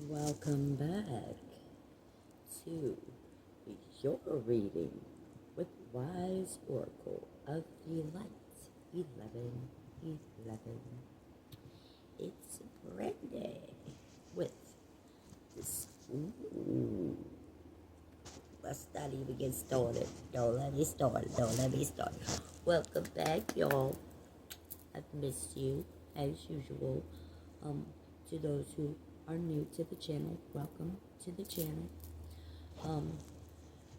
Welcome back to your reading with Wise Oracle of the Light 1111. It's Brandy with this. Ooh, let's not even get started. Don't let me start. Welcome back, y'all. I've missed you as usual. To those who are new to the channel, welcome to the channel.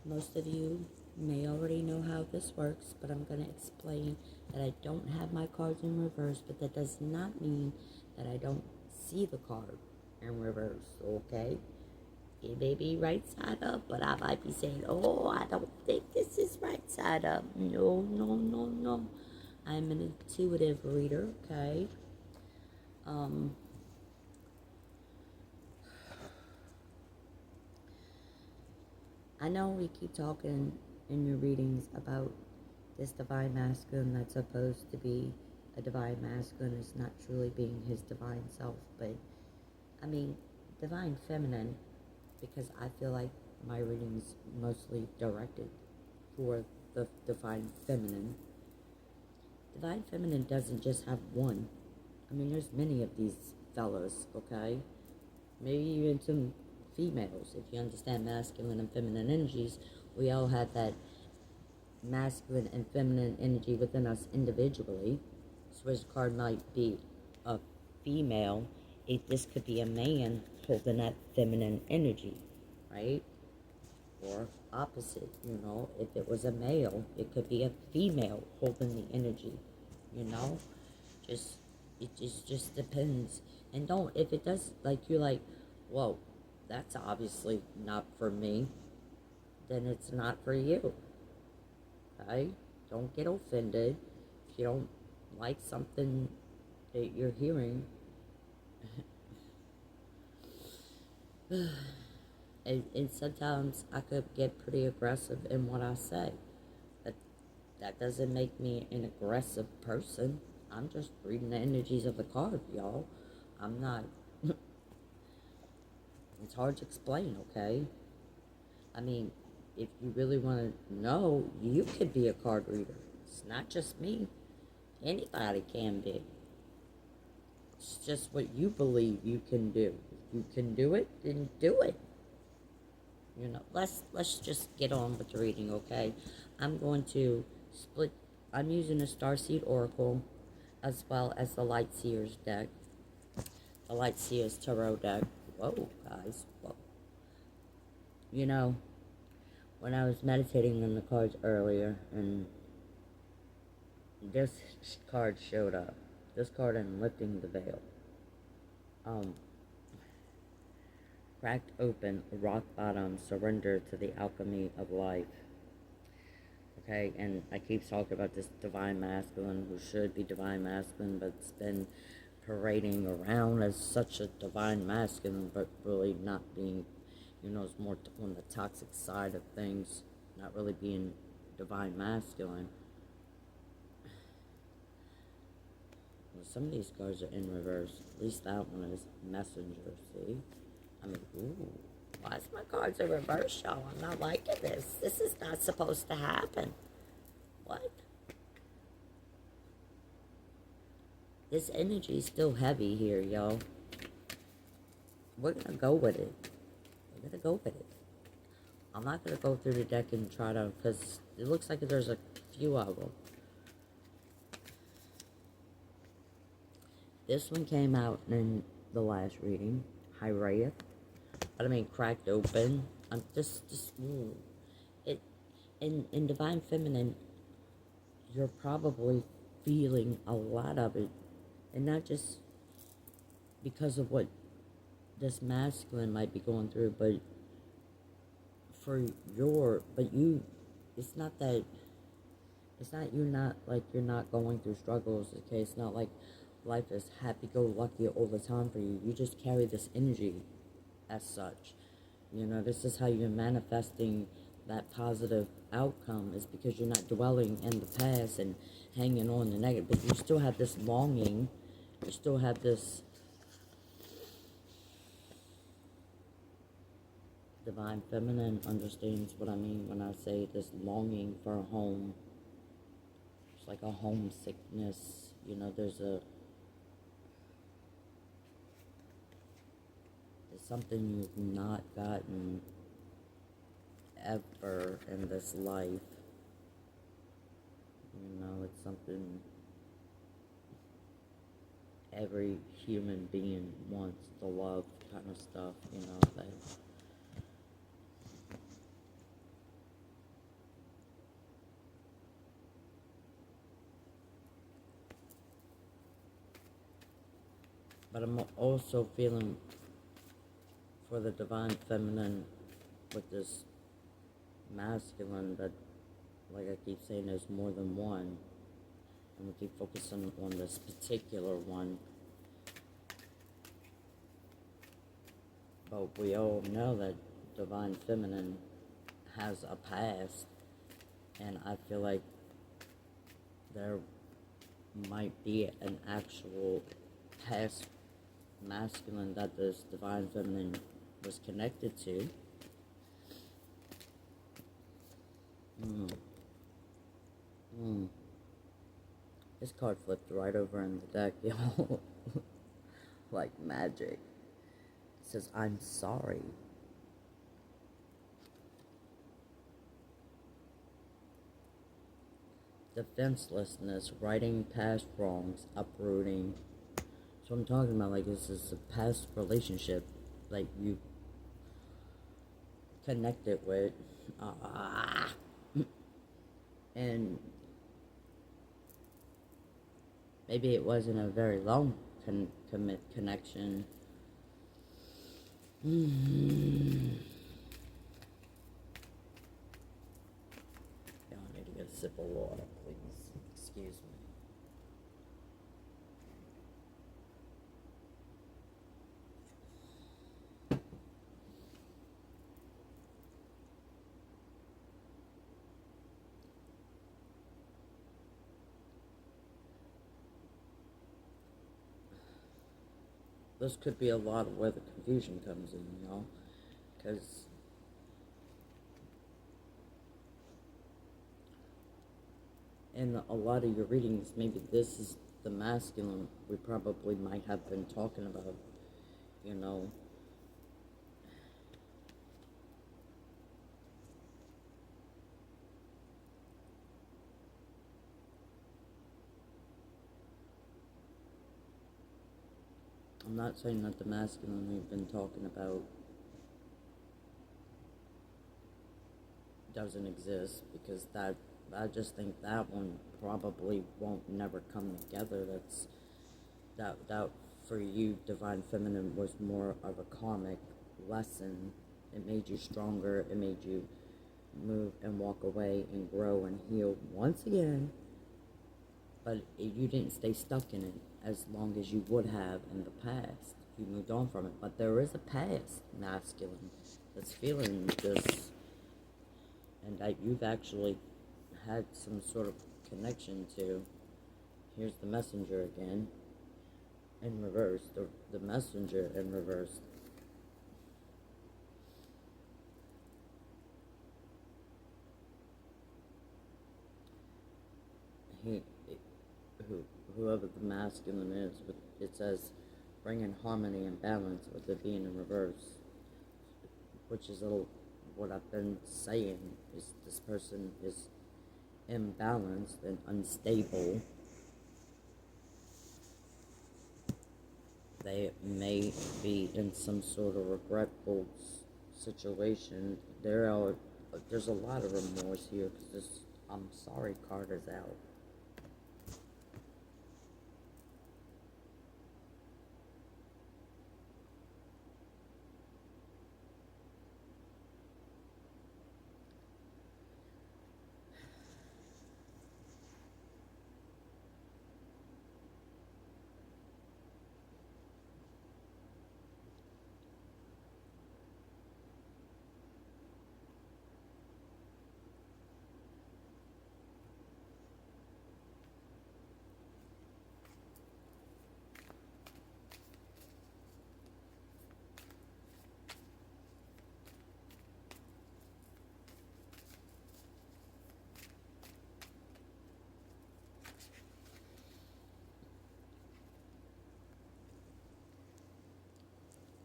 Most of you may already know how this works, but I'm going to explain that I don't have my cards in reverse, but that does not mean that I don't see the card in reverse, okay? It may be right side up, but I might be saying, oh, I don't think this is right side up. No. I'm an intuitive reader, okay? I know we keep talking in your readings about this divine masculine that's supposed to be a divine masculine is not truly being his divine self, but I mean divine feminine, because I feel like my reading's mostly directed for the divine feminine. Divine feminine doesn't just have one. I mean, there's many of these fellas, okay? Maybe even some females. If you understand masculine and feminine energies, we all have that masculine and feminine energy within us individually. So this card might be a female. This could be a man holding that feminine energy, right? Or opposite, if it was a male, it could be a female holding the energy, it just depends. And if it does, like, you're like, whoa, that's obviously not for me, then it's not for you, okay? Don't get offended if you don't like something that you're hearing. And sometimes I could get pretty aggressive in what I say, but that doesn't make me an aggressive person. I'm just reading the energies of the card, y'all. I'm not. It's hard to explain, okay? I mean, if you really want to know, you could be a card reader. It's not just me. Anybody can be. It's just what you believe you can do. If you can do it, then do it. Let's just get on with the reading, okay? I'm going to split. I'm using a Starseed Oracle as well as the Light Seers deck. The Light Seers Tarot deck. Whoa, guys. Whoa. When I was meditating on the cards earlier, and this card showed up. This card in Lifting the Veil. Cracked open, rock bottom, surrender to the alchemy of life. Okay, and I keep talking about this divine masculine who should be divine masculine, but it's been parading around as such a divine masculine, but really not being, it's more on the toxic side of things, not really being divine masculine. Well, some of these cards are in reverse. At least that one is messenger, see? I mean, ooh, why is my cards in reverse, y'all? I'm not liking this. This is not supposed to happen. What? This energy is still heavy here, y'all. We're gonna go with it. I'm not gonna go through the deck and try to, because it looks like there's a few of them. This one came out in the last reading, Hyrayeth. But I mean, cracked open. I'm just it. In Divine Feminine, you're probably feeling a lot of it, and not just because of what this masculine might be going through, but it's not that. It's not you're not going through struggles. Okay, it's not like life is happy-go-lucky all the time for you. You just carry this energy as such. This is how you're manifesting that positive outcome, is because you're not dwelling in the past and hanging on the negative, but you still have this longing, you still have this Divine Feminine understands what I mean when I say this longing for a home. It's like a homesickness. You know, there's something you've not gotten ever in this life. You know, it's something every human being wants, the love kind of stuff, you know, like, but I'm also feeling for the divine feminine with this masculine that, like I keep saying, there's more than one, and we keep focusing on this particular one, but we all know that divine feminine has a past, and I feel like there might be an actual past masculine that this divine feminine was connected to. This card flipped right over in the deck, y'all. Like magic. It says, I'm sorry. Defenselessness, righting past wrongs, uprooting. So I'm talking about, like, this is a past relationship, like, you connected with, and maybe it wasn't a very long connection. Y'all need to get a sip of water, please. Excuse me. This could be a lot of where the confusion comes in, y'all, because in a lot of your readings, maybe this is the masculine we probably might have been talking about, you know. I'm not saying that the masculine we've been talking about doesn't exist, because I just think that one probably won't never come together. That for you, divine feminine was more of a karmic lesson. It made you stronger. It made you move and walk away and grow and heal once again. But you didn't stay stuck in it as long as you would have in the past. You moved on from it. But there is a past masculine that's feeling this, and that you've actually had some sort of connection to. Here's the messenger again, in reverse. The messenger in reverse. Whoever the masculine is, it says bring in harmony and balance with it being in reverse, which is what I've been saying, is this person is imbalanced and unstable. They may be in some sort of regretful situation. There's a lot of remorse here, because this I'm sorry card is out.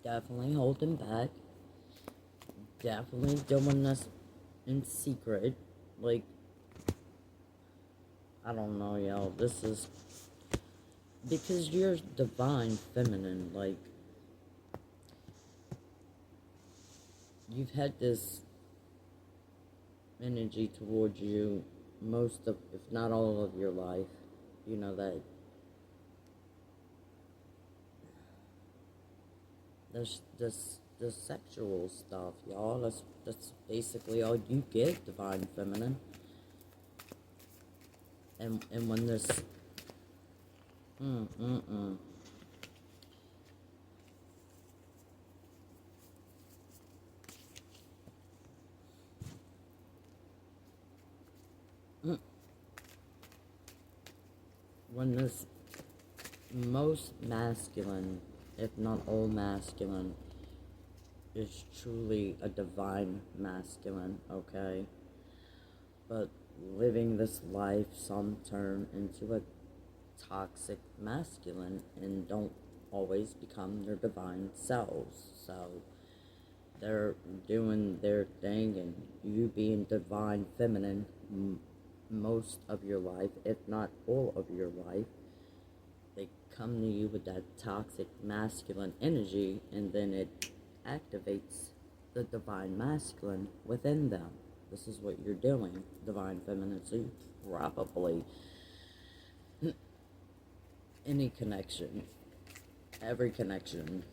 definitely holding back, definitely doing this in secret. Like, I don't know, y'all. This is because you're divine feminine. Like, you've had this energy towards you most of, if not all of your life. You know that this sexual stuff, y'all. That's basically all you get, divine feminine. And when this mm mm mm mm, when this most masculine, if not all masculine, is truly a divine masculine, okay? But living this life, some turn into a toxic masculine and don't always become their divine selves. So they're doing their thing, and you being divine feminine most of your life, if not all of your life, they come to you with that toxic masculine energy, and then it activates the divine masculine within them. This is what you're doing, divine feminine. So you probably, any connection, every connection,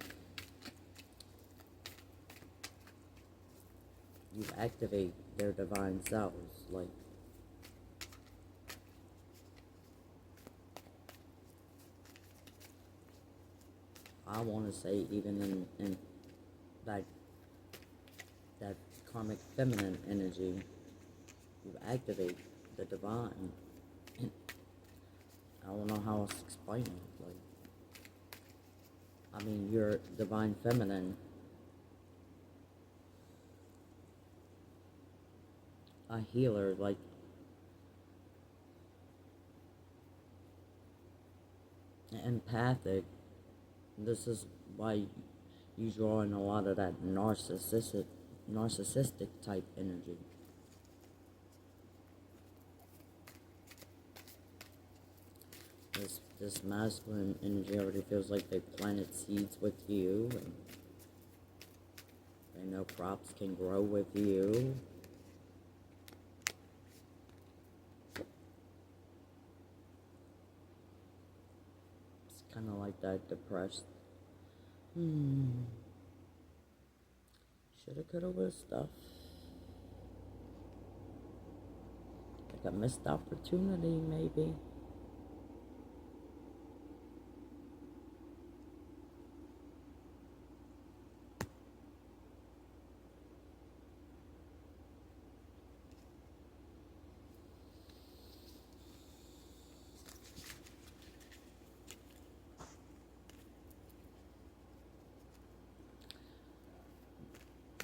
you activate their divine selves. Like, I want to say, even in that that karmic feminine energy, you activate the divine. And I don't know how else to explain it. Like, I mean, you're divine feminine, a healer, like, empathic. This is why you draw in a lot of that narcissistic type energy. This masculine energy already feels like they planted seeds with you, and they know crops can grow with you. It's kind of like that depressed, shoulda, coulda, woulda stuff. Like a missed opportunity, maybe.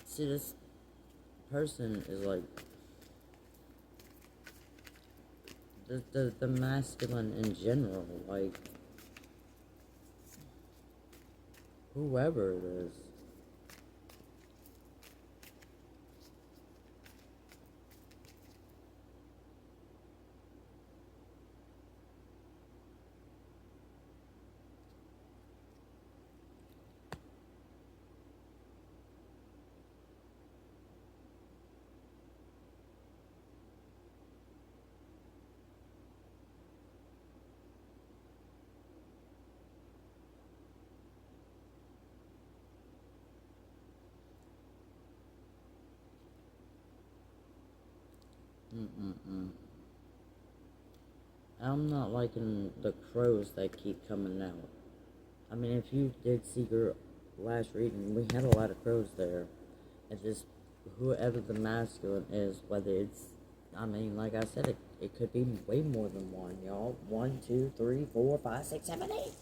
See, this person is like the masculine in general, like whoever it is. Mm-mm-mm. I'm not liking the crows that keep coming out. I mean, if you did see your last reading, we had a lot of crows there. It's just whoever the masculine is, whether it's, I mean, like I said, it could be way more than one, y'all. 1, 2, 3, 4, 5, 6, 7, 8.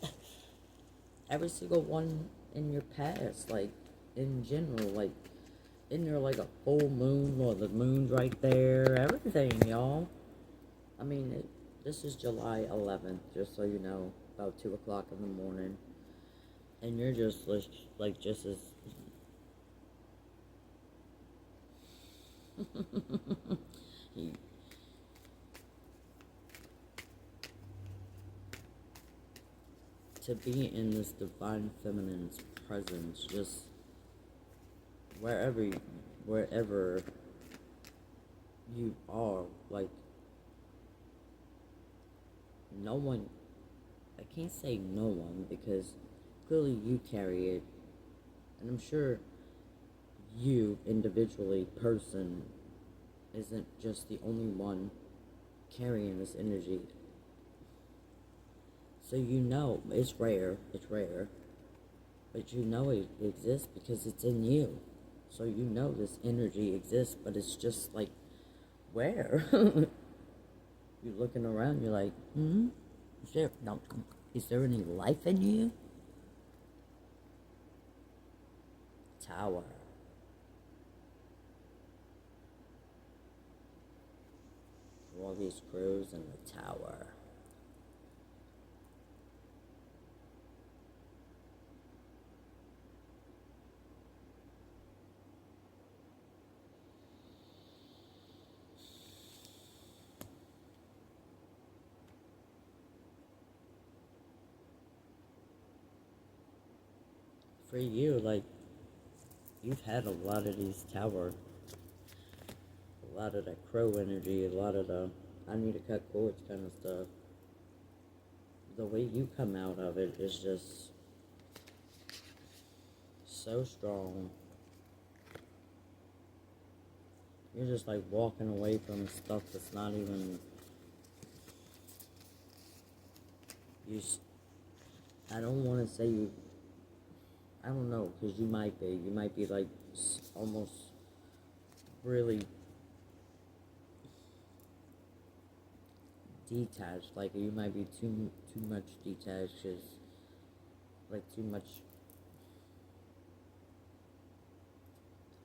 Every single one in your past, like, in general, like, isn't there like a full moon or the moon's right there? Everything, y'all. I mean, this is July 11th, just so you know, about 2 o'clock in the morning. And you're just like just as to be in this divine feminine's presence, just wherever wherever you are, like no one, I can't say no one because clearly you carry it, and I'm sure you individually person isn't just the only one carrying this energy. So you know it's rare, but you know it exists because it's in you. So you know this energy exists, but it's just like, where? You're looking around, you're like, is there, no, is there any life in you? Tower. All these crews in the tower. For you, like, you've had a lot of these tower, a lot of that crow energy, a lot of the I need to cut cords kind of stuff. The way you come out of it is just so strong. You're just like walking away from stuff that's not even you. I don't want to say you. I don't know, because you might be. You might be like almost really detached. Like you might be too much detached, cause like too much.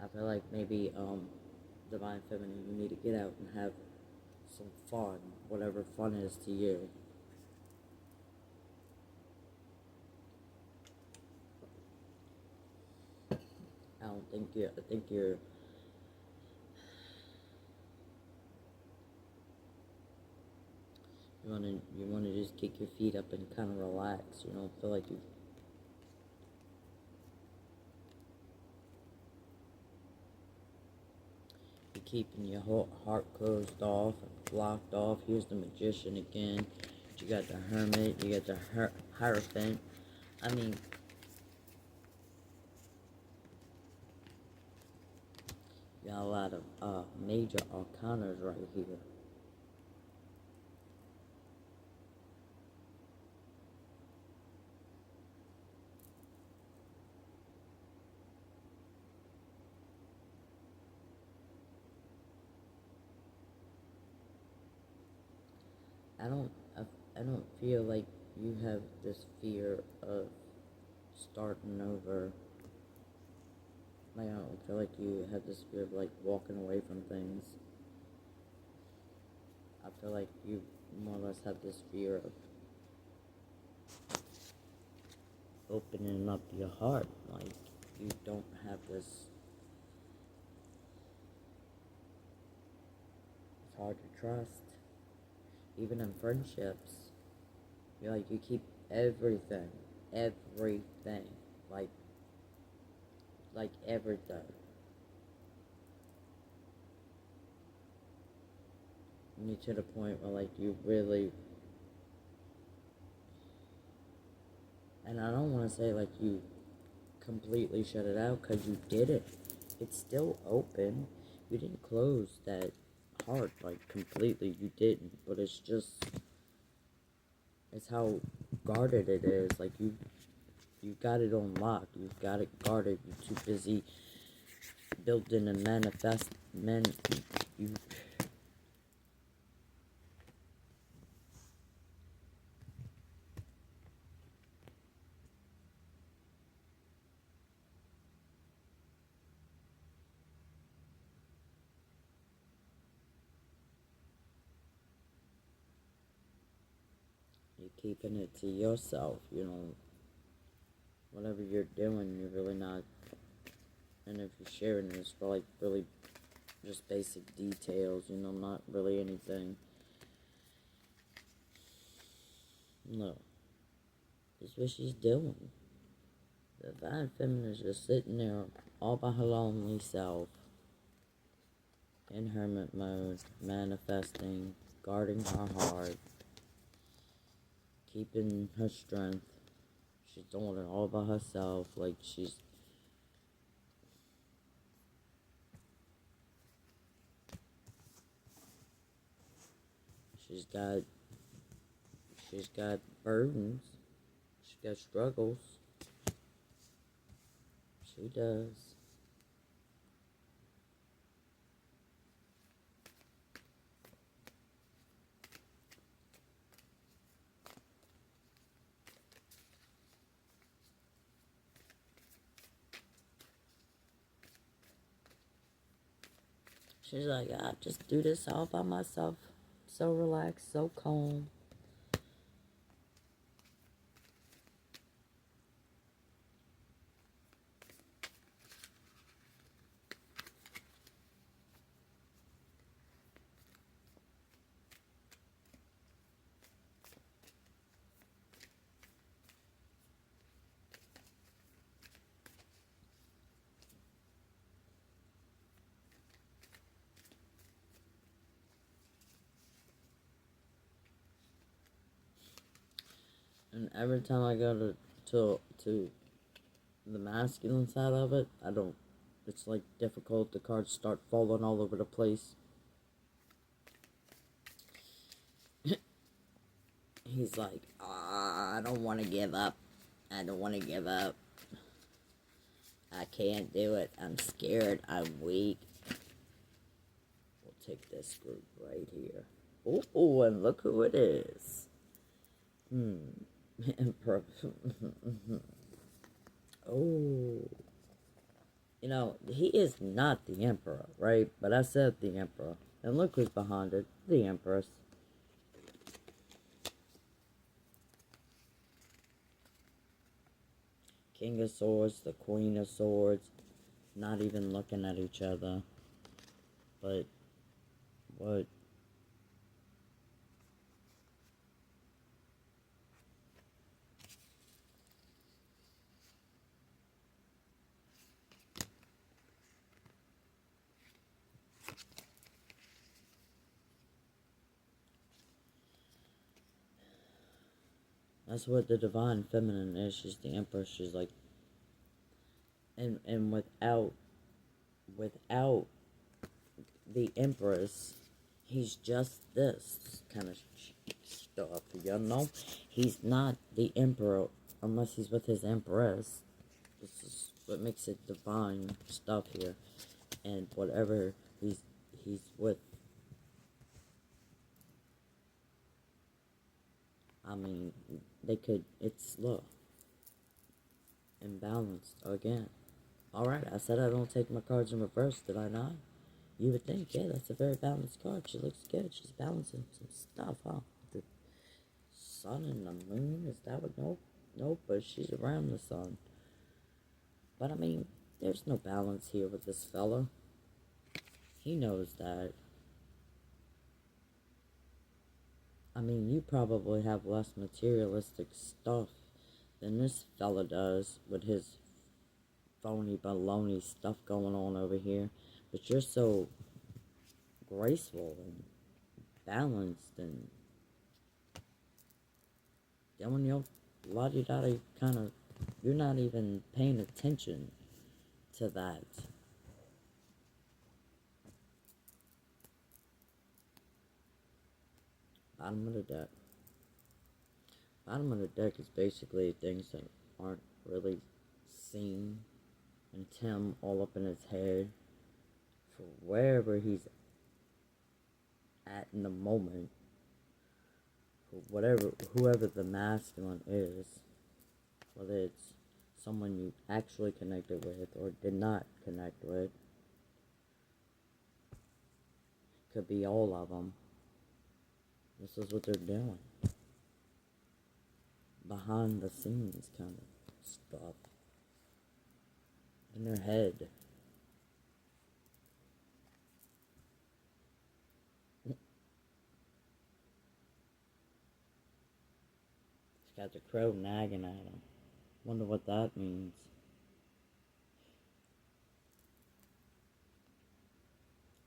I feel like maybe divine feminine, you need to get out and have some fun, whatever fun is to you. I don't think you. I think you wanna just kick your feet up and kind of relax. You don't feel like you're keeping your whole heart closed off and blocked off. Here's the magician again. You got the hermit. You got the hierophant. I mean, you got a lot of major arcanas right here. I don't I, I don't feel like you have this fear of starting over. Like I don't feel like you have this fear of like walking away from things. I feel like you more or less have this fear of opening up your heart. Like you don't have this. It's hard to trust, even in friendships. You're like you keep everything, like everything. And you're to the point where like you really, and I don't want to say like you completely shut it out because you didn't. It's still open. You didn't close that heart like completely. You didn't, but it's just it's how guarded it is. Like you got it on lock. You've got it guarded. You're too busy building and manifest men. You you're keeping it to yourself. You know, whatever you're doing, you're really not. And if you're sharing this for like really just basic details, not really anything. No. That's what she's doing. The divine feminine is just sitting there all by her lonely self, in hermit mode, manifesting, guarding her heart, keeping her strength. She's doing it all by herself, like she's got burdens, she's got struggles. She does. She's like, I just do this all by myself. So relaxed, so calm. And every time I go to the masculine side of it, I don't. It's like difficult. The cards start falling all over the place. He's like, I don't want to give up. I don't want to give up. I can't do it. I'm scared. I'm weak. We'll take this group right here. Oh, and look who it is. Emperor. Oh. He is not the Emperor, right? But I said the Emperor. And look who's behind it. The Empress. King of Swords, the Queen of Swords. Not even looking at each other. But what? That's what the divine feminine is. She's the Empress. She's like, and without the Empress, he's just this kind of stuff, He's not the Emperor unless he's with his Empress. This is what makes it divine stuff here. And whatever he's with, I mean, look, imbalanced again. Alright, I said I don't take my cards in reverse, did I not? You would think, yeah, that's a very balanced card. She looks good. She's balancing some stuff, huh? The sun and the moon, is that what? Nope, but she's around the sun. But I mean, there's no balance here with this fella. He knows that. I mean, you probably have less materialistic stuff than this fella does with his phony baloney stuff going on over here. But you're so graceful and balanced and doing your la-di-da-di kind of, you're not even paying attention to that. Bottom of the deck. Bottom of the deck is basically things that aren't really seen, and Tim all up in his head for wherever he's at in the moment, for whoever the masculine is, whether it's someone you actually connected with or did not connect with, could be all of them. This is what they're doing. Behind the scenes kind of stuff. in her head. She's got the crow nagging at him. Wonder what that means.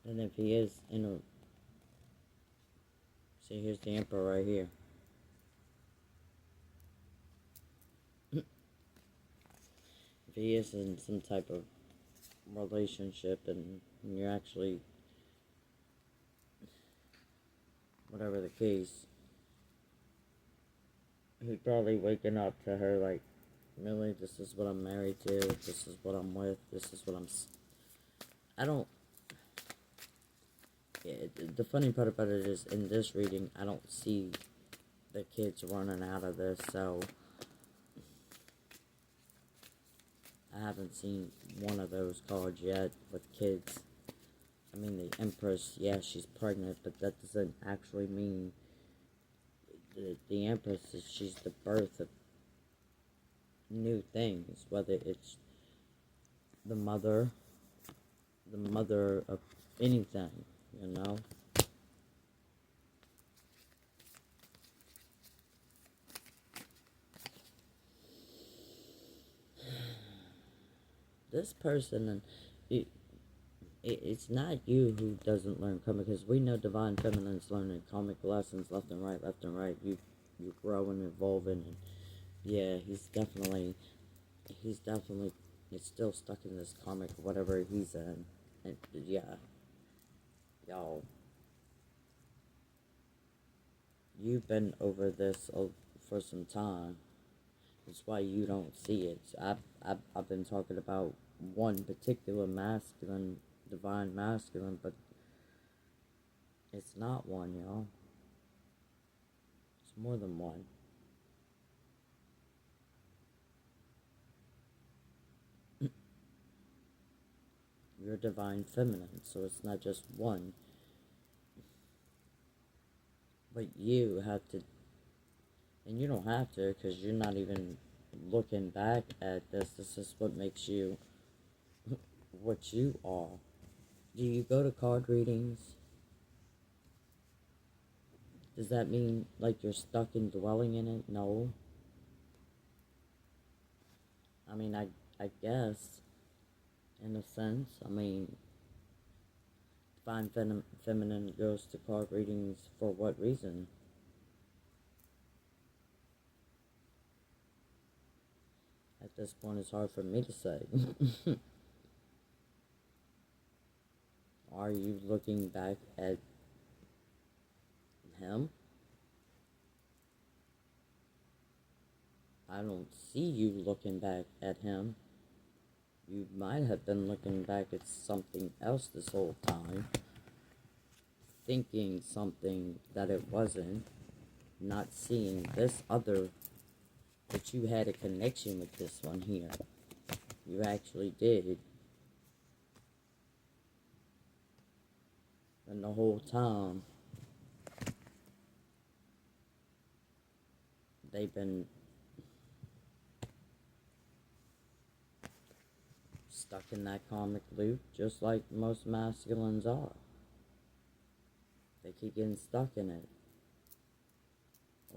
And if he is in a... See, here's the Emperor right here. If he is in some type of relationship and you're actually... Whatever the case, he's probably waking up to her like, really, this is what I'm married to, this is what I'm with, this is what I don't... The funny part about it is, in this reading, I don't see the kids running out of this, so I haven't seen one of those cards yet with kids. I mean, the Empress, yeah, she's pregnant, but that doesn't actually mean the Empress she's the birth of new things, whether it's the mother of anything, you know? This person, and it's not you who doesn't learn karmic, because we know divine feminine's learning karmic lessons left and right, left and right. You grow and evolve, and yeah, he's definitely he's still stuck in this karmic whatever he's in, and yeah, y'all, you've been over this for some time. That's why you don't see it. I've been talking about one particular masculine, divine masculine, but it's not one, y'all. It's more than one. You're divine feminine, so it's not just one. But you have to, and you don't have to, because you're not even looking back at this. This is what makes you what you are. Do you go to card readings? Does that mean like you're stuck in dwelling in it? No. I mean, I guess, in a sense. I mean, divine feminine goes to card readings for what reason? At this point, it's hard for me to say. Are you looking back at him? I don't see you looking back at him. You might have been looking back at something else this whole time, thinking something that it wasn't, not seeing this other, but you had a connection with this one here. You actually did. And the whole time, they've been stuck in that karmic loop, just like most masculines are. They keep getting stuck in it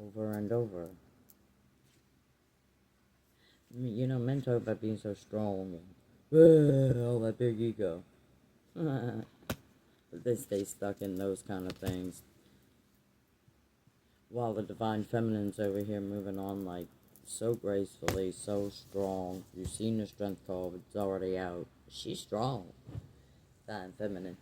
over and over. I mean, you know, men talk about being so strong and all that big ego. But they stay stuck in those kind of things. While the divine feminine's over here moving on like so gracefully, so strong. You've seen the strength card, it's already out. She's strong. Divine feminine.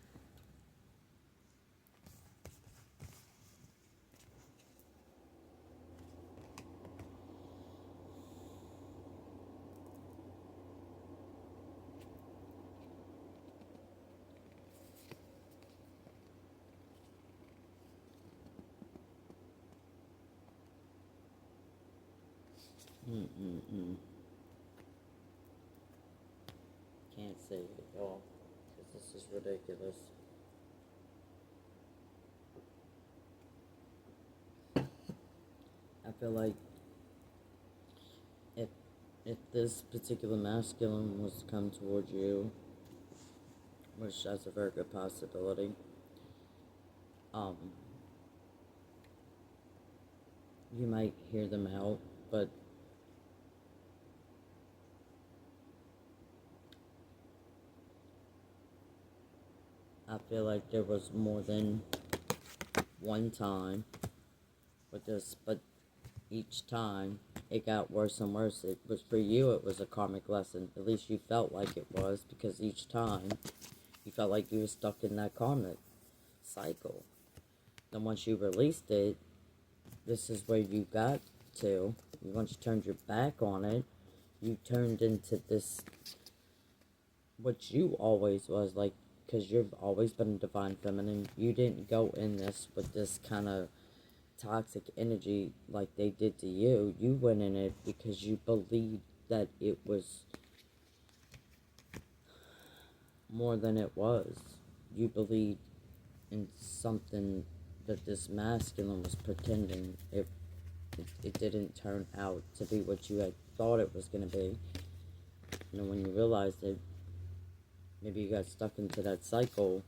Can't say it all, because this is ridiculous. I feel like if if this particular masculine was to come towards you, which that's a very good possibility, um, you might hear them out, but I feel like there was more than one time with this, but each time it got worse and worse. It was for you, it was a karmic lesson. At least you felt like it was, because each time you felt like you were stuck in that karmic cycle. Then once you released it, this is where you got to. Once you turned your back on it, you turned into this, what you always was, like, because you've always been a divine feminine. You didn't go in this with this kind of toxic energy like they did to you. You went in it because you believed that it was more than it was. You believed in something that this masculine was pretending. It didn't turn out to be what you had thought it was going to be. And then when you realized it, maybe you got stuck into that cycle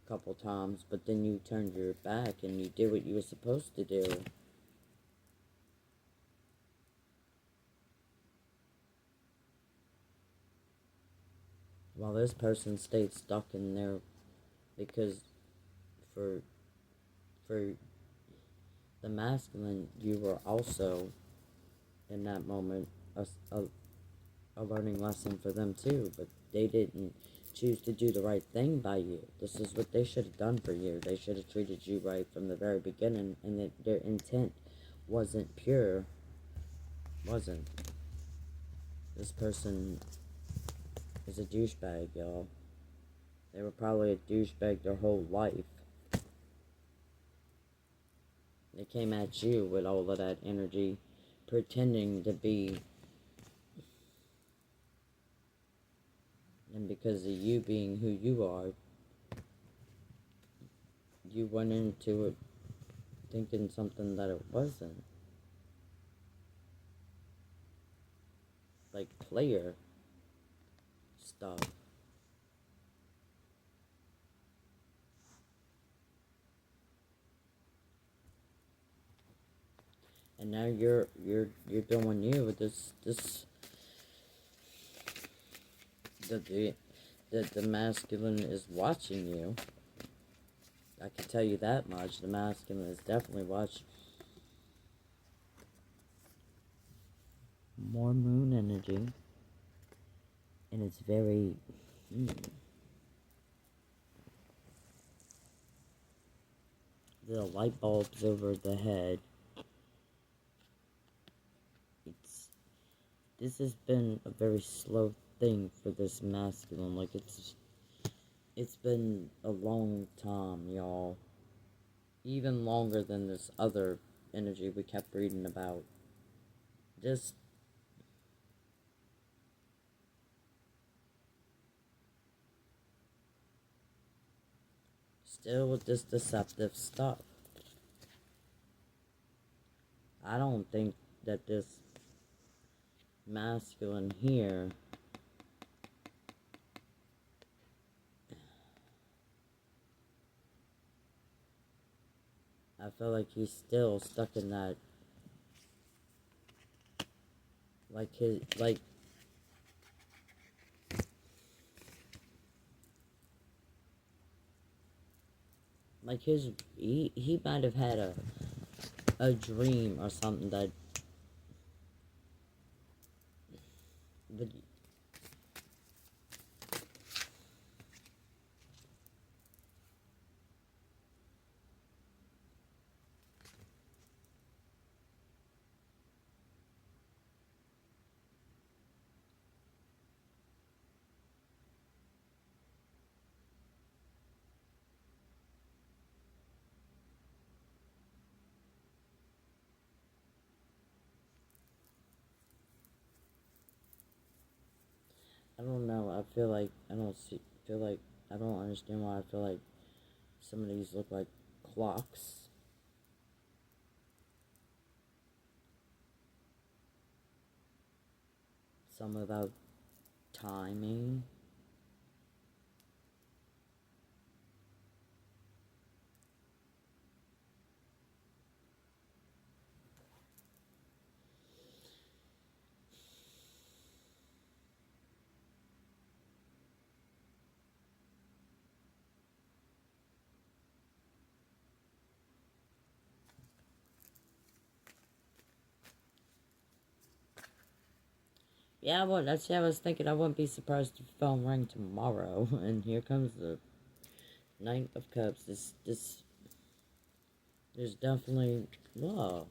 a couple times, but then you turned your back and you did what you were supposed to do. While this person stayed stuck in there, because for for the masculine, you were also in that moment a learning lesson for them too, but they didn't choose to do the right thing by you. This is what they should have done for you. They should have treated you right from the very beginning, and that their intent wasn't pure. Wasn't. This person is a douchebag, y'all. They were probably a douchebag their whole life. They came at you with all of that energy, pretending to be. And because of you being who you are, you went into it thinking something that it wasn't. Like player stuff. And now you're doing you with this the masculine is watching you. I can tell you that much. The masculine is definitely watching. More moon energy. And it's very the light bulbs over the head. This has been a very slow thing for this masculine. Like it's been a long time, y'all. Even longer than this other energy we kept reading about. Just still with this deceptive stuff. I don't think that this masculine here I feel like he's still stuck in that, like his, like his, he might have had a dream or something that would, I don't know, I feel like, feel like, I don't understand why I feel like some of these look like clocks. some about timing. Yeah, well, that's what I was thinking. I wouldn't be surprised if the phone rang tomorrow. And here comes the Knight of Cups. There's definitely love.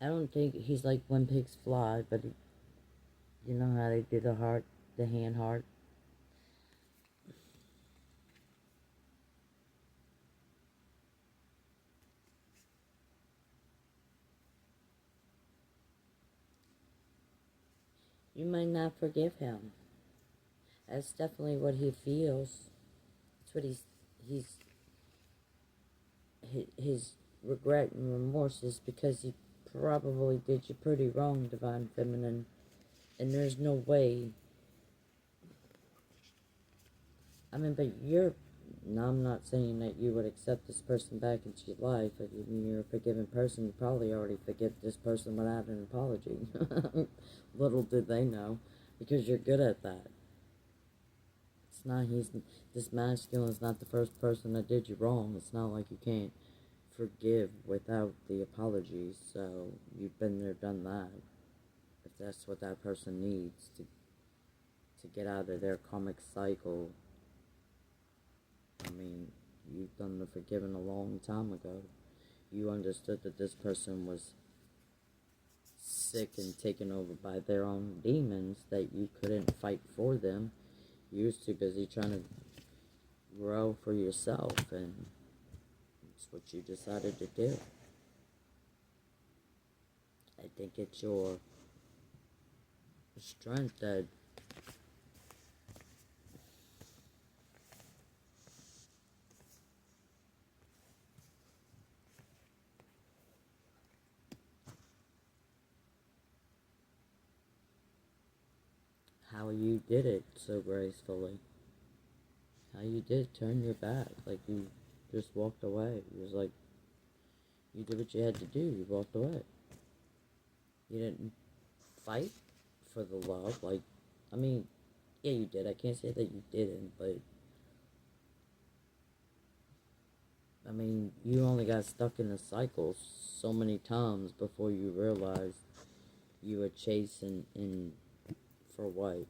I don't think he's like when pigs fly, but you know how they do the heart, the hand heart. You might not forgive him. That's definitely what he feels. That's what he's his regret and remorse is because he probably did you pretty wrong, Divine Feminine. And there's no way. I mean, but you're. Now, I'm not saying that you would accept this person back into your life. If you're a forgiving person, you probably already forgive this person without an apology. Little did they know, because you're good at that. It's not this masculine is not the first person that did you wrong. It's not like you can't forgive without the apologies. So you've been there, done that. If that's what that person needs to get out of their karmic cycle, I mean, you've done the forgiving a long time ago. You understood that this person was sick and taken over by their own demons, that you couldn't fight for them. You was too busy trying to grow for yourself, and it's what you decided to do. I think it's your strength that how you did it so gracefully. How you did turn your back, like you just walked away. It was like you did what you had to do. You walked away. You didn't fight for the love. Like, I mean, yeah, you did. I can't say that you didn't, but I mean, you only got stuck in a cycle so many times before you realized you were chasing in for what?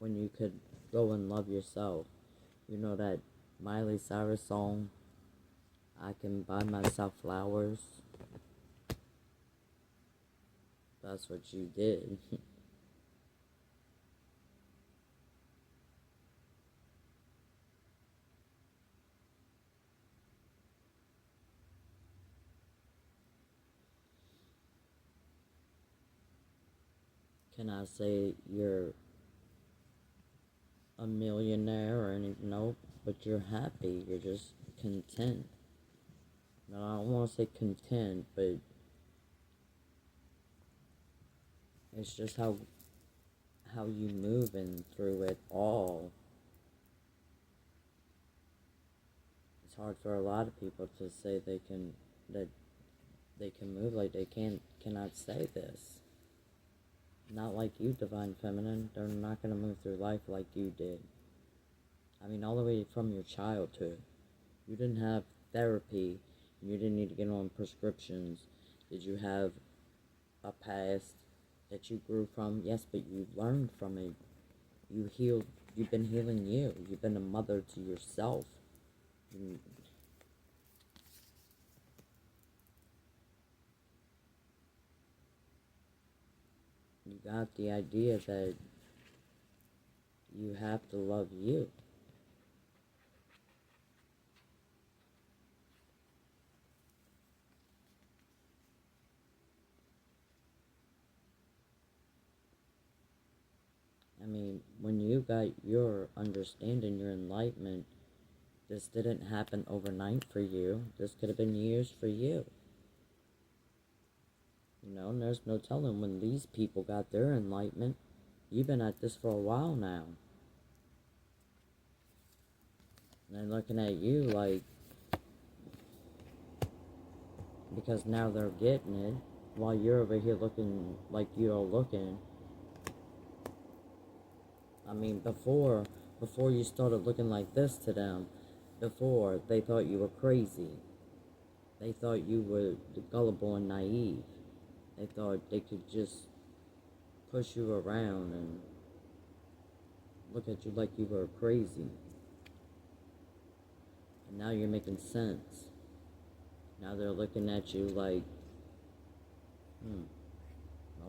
When you could go and love yourself. You know that Miley Cyrus song, I Can Buy Myself Flowers? That's what you did. Can I say you're a millionaire or anything? Nope. But you're happy. You're just content. No, I don't want to say content, but it's just how you moving through it all. It's hard for a lot of people to say that they can move like they cannot say this. Not like you, Divine Feminine. They're not gonna move through life like you did. I mean, all the way from your childhood. You didn't have therapy, and you didn't need to get on prescriptions. Did you have a past that you grew from? Yes, but you learned from it. You healed. You've been healing you. You've been a mother to yourself. You, you got the idea that you have to love you. I mean, when you got your understanding, your enlightenment, this didn't happen overnight for you. This could have been years for you. You know, and there's no telling when these people got their enlightenment. You've been at this for a while now. And they're looking at you like, because now they're getting it, while you're over here looking like you're looking. I mean, before you started looking like this to them, before they thought you were crazy. They thought you were gullible and naive. They thought they could just push you around and look at you like you were crazy. And now you're making sense. Now they're looking at you like,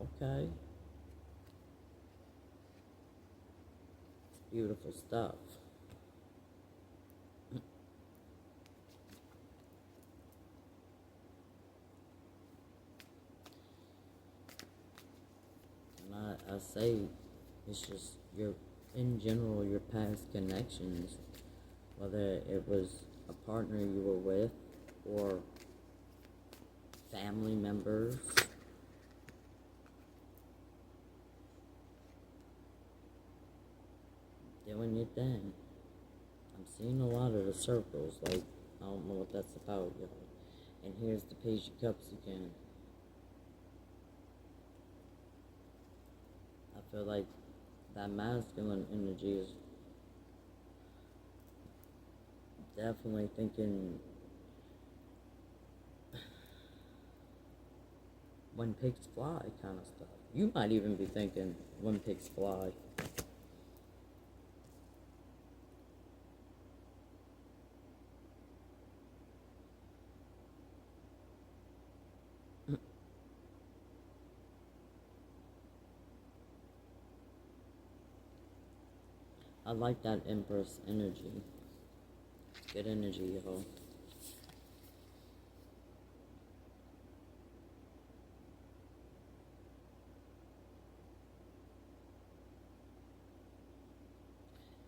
okay. It's beautiful stuff. And I say, it's just in general, your past connections, whether it was a partner you were with or family members, doing your thing. I'm seeing a lot of the circles, like, I don't know what that's about, y'all. And here's the Page of Cups again. I feel like that masculine energy is definitely thinking when pigs fly kind of stuff. You might even be thinking when pigs fly. I like that Empress energy. Good energy, y'all.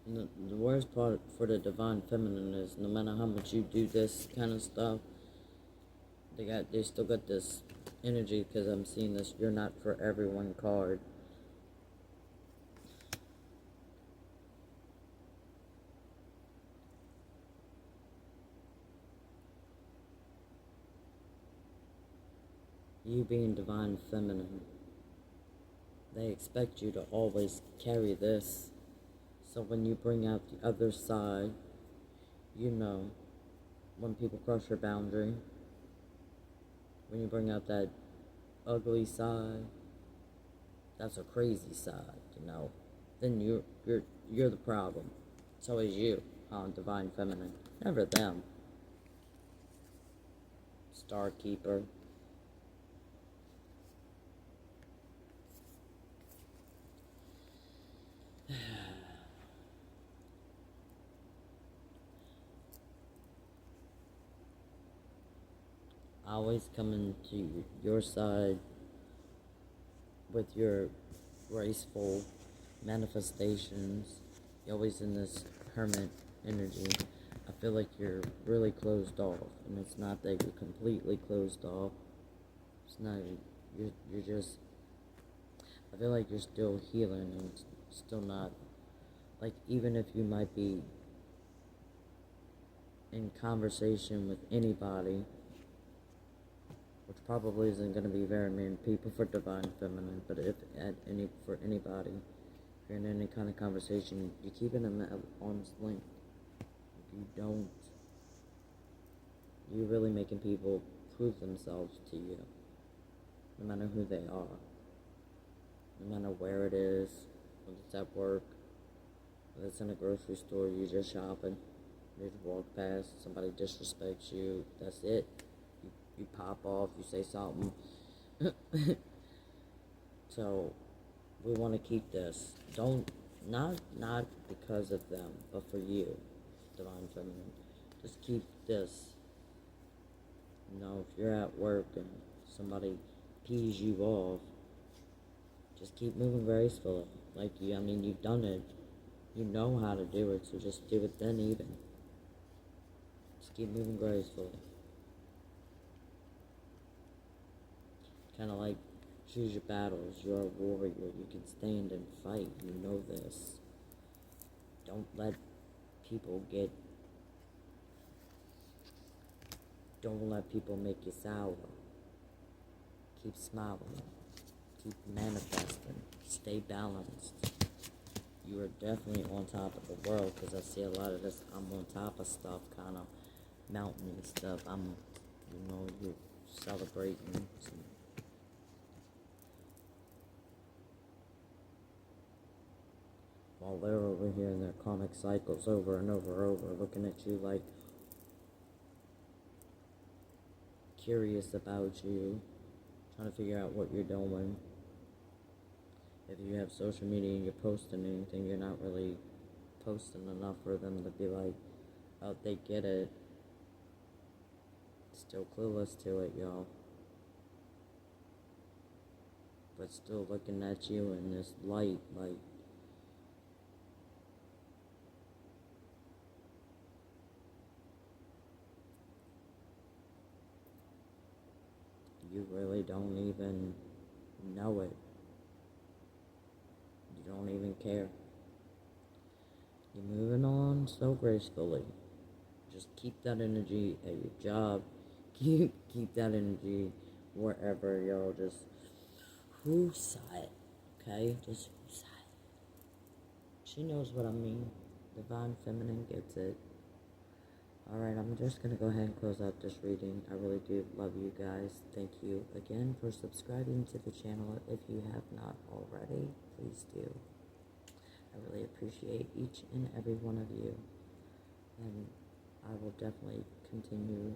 And the worst part for the divine feminine is no matter how much you do this kind of stuff, they still got this energy because I'm seeing this "you're not for everyone" card. You being divine feminine, they expect you to always carry this. So when you bring out the other side, you know, when people cross your boundary, when you bring out that ugly side, that's a crazy side, you know. Then you're the problem. It's always you, divine feminine. Never them. Star keeper. Always coming to your side with your graceful manifestations. You're always in this hermit energy. I feel like you're really closed off, and it's not that you're completely closed off. It's not, you're just, I feel like you're still healing and still not, like, even if you might be in conversation with anybody, which probably isn't going to be very many people for divine feminine, but if for anybody, if you're in any kind of conversation, you keep it in that arm's length. If you don't, you're really making people prove themselves to you, no matter who they are, no matter where it is, whether it's at work, whether it's in a grocery store, you're just shopping, you just walk past, somebody disrespects you, that's it. You pop off, you say something. So we want to keep this. Not because of them, but for you, divine feminine. Just keep this. You know, if you're at work and somebody pees you off, Just keep moving gracefully. Like, I mean, you've done it. You know how to do it, so just do it then even. Just keep moving gracefully. Kind of like choose your battles. You're a warrior. You can stand and fight. You know this. Don't let people get. Don't let people make you sour. Keep smiling. Keep manifesting. Stay balanced. You are definitely on top of the world, because I see a lot of this I'm on top of stuff kind of mountainy stuff. You're celebrating some. While they're over here in their comic cycles over and over and over, looking at you like curious about you, trying to figure out what you're doing. If you have social media and you're posting anything, you're not really posting enough for them to be like, oh, they get it. Still clueless to it, y'all. But still looking at you in this light, like, you really don't even know it. You don't even care. You're moving on so gracefully. Just keep that energy at your job. Keep that energy wherever, y'all. Just woosah it, okay? Just woosah it. She knows what I mean. Divine Feminine gets it. Alright, I'm just gonna go ahead and close out this reading. I really do love you guys. Thank you again for subscribing to the channel. If you have not already, please do. I really appreciate each and every one of you. And I will definitely continue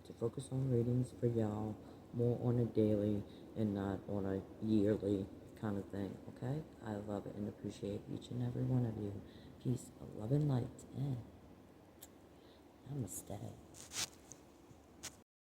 to focus on readings for y'all more on a daily and not on a yearly kind of thing, okay? I love and appreciate each and every one of you. Peace, love, and light, and namaste.